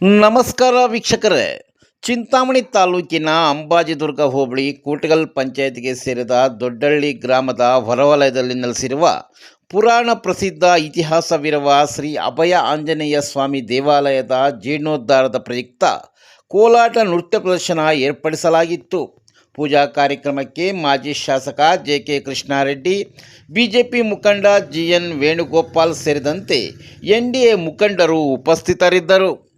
ನಮಸ್ಕಾರ ವೀಕ್ಷಕರೇ. ಚಿಂತಾಮಣಿ ತಾಲೂಕಿನ ಅಂಬಾಜಿದುರ್ಗ ಹೋಬಳಿ ಕೂಟಗಲ್ ಪಂಚಾಯತ್ಗೆ ಸೇರಿದ ದೊಡ್ಡಹಳ್ಳಿ ಗ್ರಾಮದ ಹೊರವಲಯದಲ್ಲಿ ನೆಲೆಸಿರುವ ಪುರಾಣ ಪ್ರಸಿದ್ಧ ಇತಿಹಾಸವಿರುವ ಶ್ರೀ ಅಭಯ ಆಂಜನೇಯ ಸ್ವಾಮಿ ದೇವಾಲಯದ ಜೀರ್ಣೋದ್ಧಾರದ ಪ್ರಯುಕ್ತ ಕೋಲಾಟ ನೃತ್ಯ ಪ್ರದರ್ಶನ ಏರ್ಪಡಿಸಲಾಗಿತ್ತು. ಪೂಜಾ ಕಾರ್ಯಕ್ರಮಕ್ಕೆ ಮಾಜಿ ಶಾಸಕ ಜೆ.ಕೆ. ಕೃಷ್ಣಾರೆಡ್ಡಿ, ಬಿಜೆಪಿ ಮುಖಂಡ ಜಿ.ಎನ್. ವೇಣುಗೋಪಾಲ್ ಸೇರಿದಂತೆ ಎನ್‌ಡಿಎ ಮುಖಂಡರು ಉಪಸ್ಥಿತರಿದ್ದರು.